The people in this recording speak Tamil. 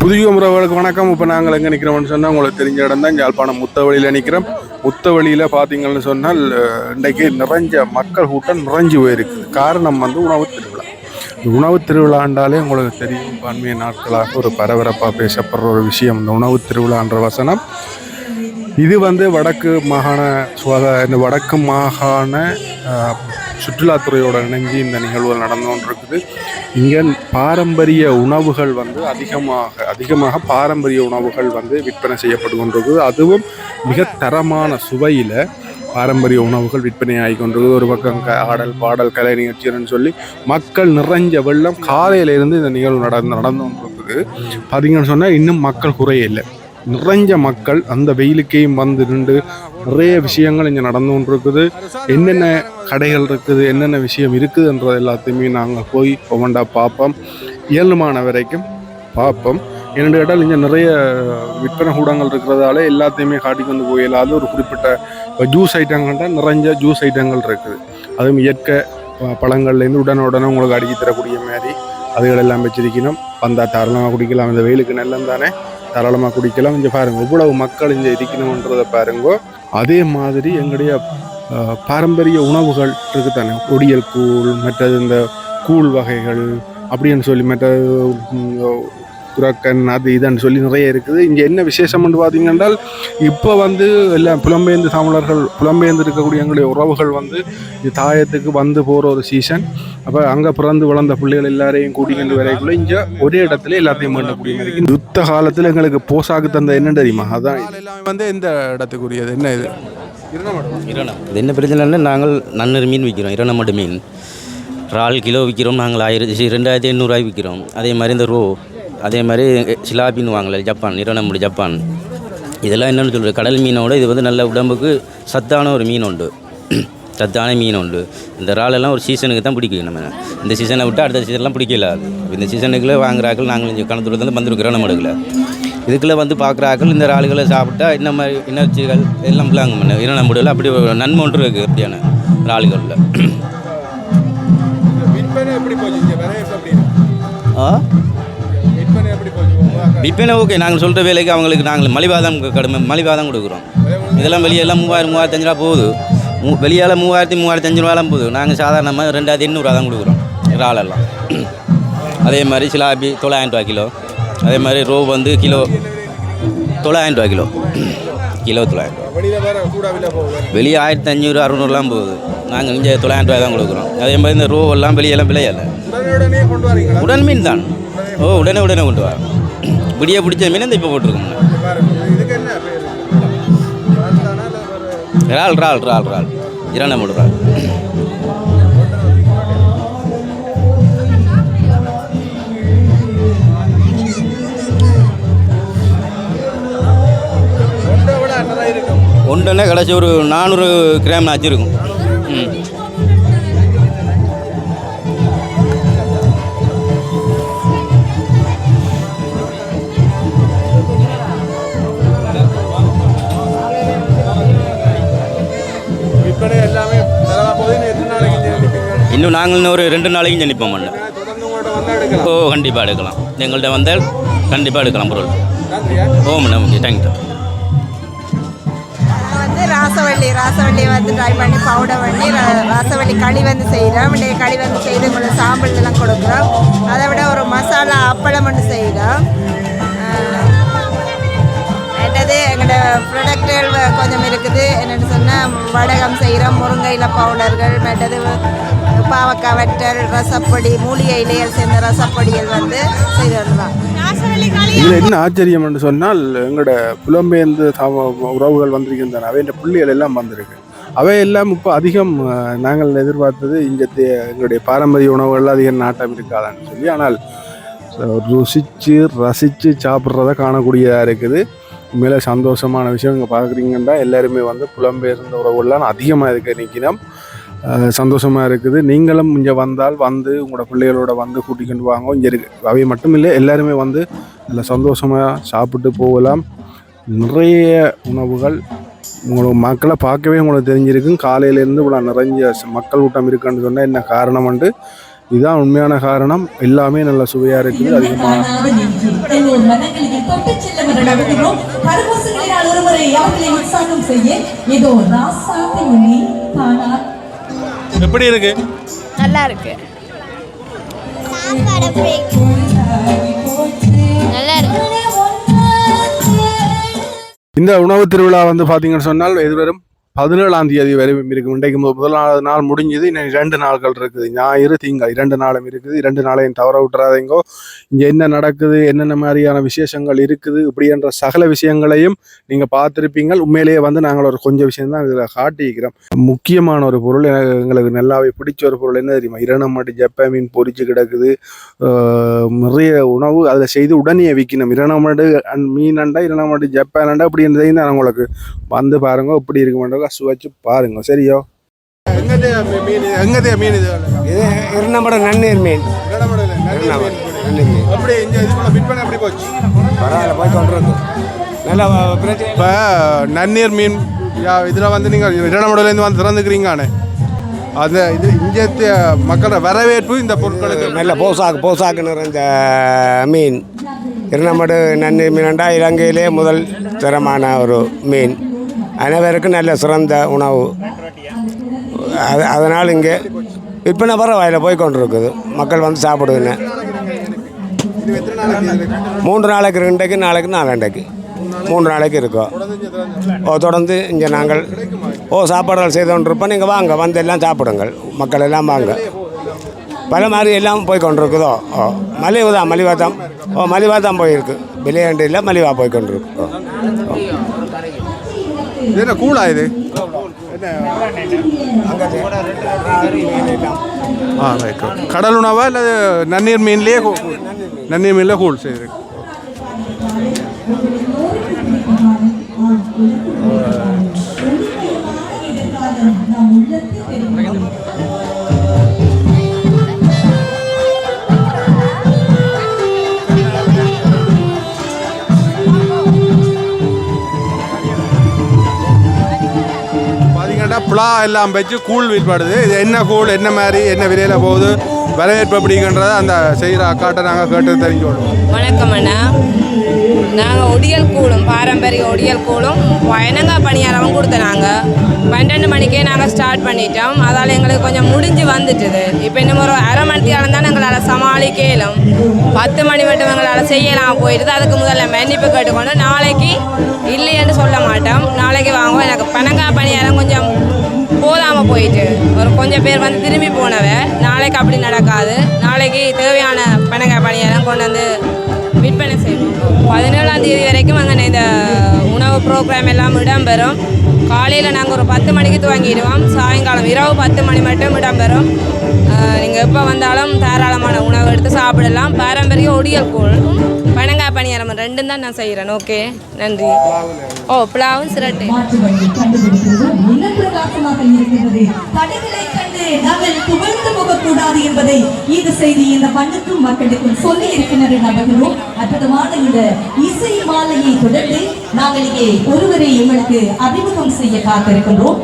புதிய உறவுகளுக்கு வணக்கம். இப்போ நாங்கள் எங்கே நிற்கிறோம்னு சொன்னால் உங்களுக்கு தெரிஞ்ச இடம் தான் யாழ்ப்பாணம் முத்தவழியில் நிற்கிறோம். முத்தவழியில் பார்த்தீங்கன்னு சொன்னால் இன்றைக்கு நிறைஞ்ச மக்கள் கூட்டம் நிறைஞ்சு போயிருக்குது. காரணம் உணவு திருவிழா. இந்த உணவு திருவிழாண்டாலே உங்களுக்கு தெரியும், பன்மைய நாட்களாக ஒரு பரபரப்பாக பேசப்படுற ஒரு விஷயம் இந்த உணவு திருவிழான்ற வசனம். இது வடக்கு மாகாண இந்த வடக்கு மாகாண சுற்றுலாத்துறையோட இணைஞ்சு இந்த நிகழ்வுகள் நடந்து கொண்டிருக்குது. இங்கே பாரம்பரிய உணவுகள் அதிகமாக பாரம்பரிய உணவுகள் விற்பனை செய்யப்பட்டு கொண்டிருக்குது. அதுவும் மிக தரமான சுவையில் பாரம்பரிய உணவுகள் விற்பனை ஆகி கொண்டிருக்குது. ஒரு பக்கம் ஆடல் பாடல் கலை நிகழ்ச்சின்னு சொல்லி மக்கள் நிறைஞ்ச வெள்ளம் காலையிலேருந்து இந்த நிகழ்வு நடந்து கொண்டிருக்குது. பார்த்தீங்கன்னு சொன்னால் இன்னும் மக்கள் குறையில்லை, நிறைஞ்ச மக்கள் அந்த வெயிலுக்கையும் நின்று நிறைய விஷயங்கள் இங்கே நடந்து கொண்டிருக்குது. என்னென்ன கடைகள் இருக்குது, என்னென்ன விஷயம் இருக்குதுன்றது எல்லாத்தையுமே நாங்கள் போய் ஒவ்வொன்றா பார்ப்போம். இயலுமான வரைக்கும் பார்ப்போம். என்னென்னு கேட்டால் இங்கே நிறைய விற்பனை கூடங்கள் இருக்கிறதால எல்லாத்தையுமே காட்டிக்கொண்டு போயிடாது. ஒரு குறிப்பிட்ட ஜூஸ் ஐட்டங்கள்தான் நிறைஞ்ச ஜூஸ் ஐட்டங்கள் இருக்குது. அதுவும் இயற்கை பழங்கள்லேருந்து உடனே உங்களுக்கு அடிக்கி தரக்கூடிய மாதிரி அதுகள் எல்லாம் வச்சிருக்கணும். வந்தால் தாராளமாக குடிக்கலாம். இந்த வெயிலுக்கு நல்லம் தானே, தாராளமாக குடிக்கலாம். இங்கே பாருங்கள் எவ்வளவு மக்கள் இங்கே இருக்கணுன்றதை பாருங்கோ. அதே மாதிரி எங்களுடைய பாரம்பரிய உணவுகள் இருக்குது தானே, ஒடியல் கூழ், மற்றது இந்த கூழ் வகைகள் அப்படின்னு சொல்லி, மற்றது குரக்கன் அது இதுன்னு சொல்லி நிறைய இருக்குது. இங்கே என்ன விசேஷம்னு பார்த்தீங்கன்னா, இப்போ எல்லாம் புலம்பெயர்ந்து தமிழர்கள் புலம்பெயர்ந்து இருக்கக்கூடிய எங்களுடைய உறவுகள் தாயத்துக்கு போகிற ஒரு சீசன். அப்போ அங்கே பிறந்து வளர்ந்த பிள்ளைகள் எல்லாரையும் கூட்டிக்கிட்டு வரைக்குள்ள இங்கே ஒரே இடத்துல எல்லாத்தையும் பண்ணக்கூடிய மாதிரி. யுத்த காலத்தில் எங்களுக்கு போசாக்கு தந்த என்ன தெரியுமா, அதான் எந்த இடத்துக்குரியது என்ன இது இது என்ன பிரச்சனைன்னா, நாங்கள் நன்னூறு மீன் விற்கிறோம், இரணமட்டு மீன் இறால் கிலோ விற்கிறோம். நாங்கள் 2800 விற்கிறோம். அதே மாதிரி இந்த ரோ, அதே மாதிரி சிலாபின்னு வாங்கல ஜப்பான், இரணமுடி ஜப்பான், இதெல்லாம் என்னென்னு சொல்கிறது, கடல் மீனோட இது நல்ல உடம்புக்கு சத்தான ஒரு மீன் உண்டு, சத்தான மீன் உண்டு. இந்த இறாலெல்லாம் ஒரு சீசனுக்கு தான் பிடிக்கும். நம்ம இந்த சீசனை விட்டு அடுத்த சீசன்லாம் பிடிக்கல. இந்த சீசனுக்குள்ளே வாங்குறாக்கள் நாங்கள் இங்கே கணத்துலேருந்து வந்துருக்கிறோம். நம்மளுக்குள்ள இதுக்குள்ளே பார்க்குறாக்கள் இந்த இறால்களை சாப்பிட்டா இந்த மாதிரி எனர்ஜிகள் எல்லாம் பிள்ளாங்க இரணமுடியில் அப்படி ஒரு நன்மை ஒன்று இருக்குது. அப்படியான இறால்களில் விற்பனை ஓகே. நாங்கள் சொல்கிற வேலைக்கு அவங்களுக்கு நாங்கள் மலிவாதம் கொடுக்குறோம். இதெல்லாம் வெளியெல்லாம் 3000 3500 போகுது. வெளியால் 3000 3500 போகுது. நாங்கள் சாதாரணமாக 2800 தான் கொடுக்குறோம் இறாலெல்லாம். அதே மாதிரி சிலாபி 900 கிலோ. அதே மாதிரி ரோ கிலோ 900 கிலோ, கிலோ 900. வெளியே 1500 600 போகுது. நாங்கள் இங்கே 900 தான் கொடுக்குறோம். அதே மாதிரி இந்த ரோவெல்லாம் வெளியெல்லாம் விலையல்ல, உடன் மீன் தான். உடனே கொண்டு வரோம். விடிய பிடிச்ச மீன் இந்த இப்போ போட்டிருக்கோம். இறால் இரணமுடு இறால். ஒன்றுனே கடைசி ஒரு 400 கிராம் ஆச்சு இருக்கும். இன்னும் நாங்கள் ஒரு 2 நாளைக்கு நினைப்போம். கண்டிப்பாக எடுக்கலாம். எங்கள்கிட்ட வந்தால் கண்டிப்பாக எடுக்கலாம் பொருள். Okay, thank you. ராசவள்ளி ட்ரை பண்ணி பவுடர் பண்ணி ராசவள்ளி களி செய்கிறோம். களி செய்து உங்களுக்கு சாம்பிள்லாம் கொடுக்குறோம். அதை விட ஒரு மசாலா அப்பளம் செய்கிறோம். எங்களோட ப்ரொடக்டுகள் கொஞ்சம் இருக்குது. என்னென்னு சொன்னால் வடகம் செய்கிறோம், முருங்கையில் பவுடர்கள், மற்றது பாவக்காய் வற்றல், ரசப்பொடி, மூலிகை இலைகள் சேர்ந்த ரசப்பொடிகள் செய்தோம். இதில் என்ன ஆச்சரியம் என்று சொன்னால், எங்களோட புலம்பெயர்ந்து உறவுகள் வந்திருக்கின்றன. அவை இந்த பிள்ளைகள் எல்லாம் வந்திருக்கு. அவையெல்லாம் இப்போ அதிகம் நாங்கள் எதிர்பார்த்தது இங்கே எங்களுடைய பாரம்பரிய உணவுகள் அதிகம் நாட்டம் இருக்காதான்னு சொல்லி. ஆனால் ரசித்து சாப்பிட்றத காணக்கூடியதாக இருக்குது. உண்மையில சந்தோஷமான விஷயம். இங்கே பார்க்குறீங்கன்னா எல்லாருமே புலம்பெயர்ந்த உறவுகள்லாம் அதிகமாக இருக்க நிற்கணும். சந்தோஷமாக இருக்குது. நீங்களும் இங்கே வந்தால் உங்களோட பிள்ளைகளோட கூட்டிக்கிட்டு வாங்க. இங்கே இருக்குது அவை மட்டும் இல்லை, எல்லாருமே நல்ல சந்தோஷமாக சாப்பிட்டு போகலாம். நிறைய உணவுகள் உங்களுக்கு மக்களை பார்க்கவே உங்களுக்கு தெரிஞ்சிருக்கும். காலையிலேருந்து இவ்வளோ நிறைஞ்ச மக்கள் கூட்டம் இருக்குன்னு சொன்னால் என்ன காரணம்ன்ட்டு இதுதான் உண்மையான காரணம். எல்லாமே நல்ல சுவையாக இருக்குது. அதிகமாக எப்படி இருக்கு? நல்லா இருக்கு. நல்லா இருக்கு. இந்த உணவு திருவிழா வந்து பார்த்தீங்கன்னு சொன்னால் எதிர்வரும் 17ஆம் தேதி வரை இருக்கும். இன்றைக்கு முதலாவது நாள் முடிஞ்சது. இன்னும் 2 நாட்கள் இருக்குது. ஞாயிறு திங்கள் 2 நாளும் இருக்குது. 2 நாளையும் தவற விட்டுறாதீங்கோ. இங்கே என்ன நடக்குது, என்னென்ன மாதிரியான விசேஷங்கள் இருக்குது, இப்படின்ற சகல விஷயங்களையும் நீங்கள் பார்த்துருப்பீங்க. உண்மையிலேயே வந்து நாங்கள் ஒரு கொஞ்சம் விஷயம்தான் இதில் காட்டிக்கிறோம். முக்கியமான ஒரு பொருள், எங்களுக்கு நல்லாவே பிடிச்ச ஒரு பொருள் என்ன தெரியுமா? இரணமடி ஜப்ப மீன் பொரிச்சு கிடக்குது. நிறைய உணவு அதில் செய்து உடனே விற்கணும். இரணமடு மீன் அண்டா, இரணமடி ஜப்பான் அண்டா அப்படின்றதையும் தான் உங்களுக்கு வந்து பாருங்க. இப்படி இருக்க மாட்டோம், சுவைச்சு பாருங்க. சரியோ? எங்கதே மீன் இது இரணமட நன்னீர் மீன். அப்படி இந்த இதுக்குள்ள விற்பனை எப்படி போச்சு? பரவாயில்ல, போய் கொண்டிருக்கு. நல்லா இப்போ நன்னீர் மீன் இதில் வந்து நீங்கள் இரணமடலேருந்து வந்து திறந்துக்கிறீங்கண்ணே. அந்த இது இங்கே மக்களோட வரவேற்பு இந்த பொருட்களுக்கு நல்ல போசாக்கு நிறைந்த மீன். இரணமடு நன்னீர் மீனண்டா இலங்கையிலே முதல் தரமான ஒரு மீன். அனைவருக்கும் நல்ல சிறந்த உணவு. அதனால் இங்கே விற்பனை பரவாயில்ல, போய் கொண்டிருக்குது. மக்கள் வந்து சாப்பிடுங்க. 3 நாளைக்கு, 2 நாளைக்கு 4 3 நாளைக்கு இருக்கும். தொடர்ந்து இங்கே நாங்கள் சாப்பாடுகள் செய்து கொண்டிருப்போம். நீங்கள் வாங்க, வந்து எல்லாம் சாப்பிடுங்கள். மக்கள் எல்லாம் வாங்க. பல மாதிரி எல்லாம் போய் கொண்டிருக்குதோ. மலிவாக தான் போயிருக்கு. விலையாண்டு இல்லை, மலிவாக போய் கொண்டிருக்கு. என்ன கூலா இது? கடல் உணவா இல்லை நன்னீர் மீன்லேயே? நன்னீர் மீன்லேயே கூழ் செய்யுது. புலா எல்லாம் வச்சு கூழ் விற்பாடுது. இது என்ன கூழ், என்ன மாதிரி, என்ன விலையில் போகுது, வரவேற்பு அப்படிங்கன்றத அந்த செய்கிற அக்காட்டை நாங்கள் கேட்டு தெரிஞ்சு விடுவோம். வணக்கம் அண்ணா. நாங்கள் ஒடியல் கூழும், பாரம்பரிய ஒடியல் கூழும் பயணங்காய் பணியாரமும் கொடுத்தோம். நாங்கள் 12 மணிக்கே நாங்கள் ஸ்டார்ட் பண்ணிட்டோம். அதால் எங்களுக்கு கொஞ்சம் முடிஞ்சு வந்துட்டுது. இப்போ இன்னும் ஒரு அரை மணி நேரம் தான் எங்களால் சமாளிக்கலும். 10 மணி மட்டும் எங்களால் செய்யலாம் போயிடுது. அதுக்கு முதல்ல மன்னிப்பு கேட்டுக்கொண்டு நாளைக்கு இல்லைன்னு சொல்ல மாட்டோம். நாளைக்கு வாங்குவோம். எனக்கு பனங்காய் பணியாரம் கொஞ்சம் போதாமல் போயிட்டு கொஞ்சம் பேர் வந்து திரும்பி போனவ. நாளைக்கு அப்படி நடக்காது. நாளைக்கு தேவையான பனங்காய் பணியாரம் கொண்டு வந்து விற்பனை செய்வோம். 17ஆம் தேதி வரைக்கும் அங்கே இந்த உணவு ப்ரோக்ராம் எல்லாம் இடம்பெறும். காலையில் நாங்கள் ஒரு 10 மணிக்கு துவங்கிடுவோம். சாயங்காலம் இரவு 10 மணி மட்டும் இடம்பெறும். நீங்கள் எப்போ வந்தாலும் தாராளமான உணவு எடுத்து சாப்பிடலாம். பாரம்பரிய ஒடியல் கூழ், பனங்காய் பணியாரம் 2 தான் நான் செய்கிறேன். ஓகே, நன்றி. புலாவும் சிரட்டை. கூடாது என்பதை இந்த செய்தி இந்த மண்ணுக்கும் மக்களுக்கும் சொல்லி இருக்கின்ற நபர்களும் அற்புதமான இந்த இசை மாலையை தொடர்ந்து நாங்கள் இங்கே ஒருவரை எங்களுக்கு அறிமுகம் செய்ய காத்திருக்கின்றோம்.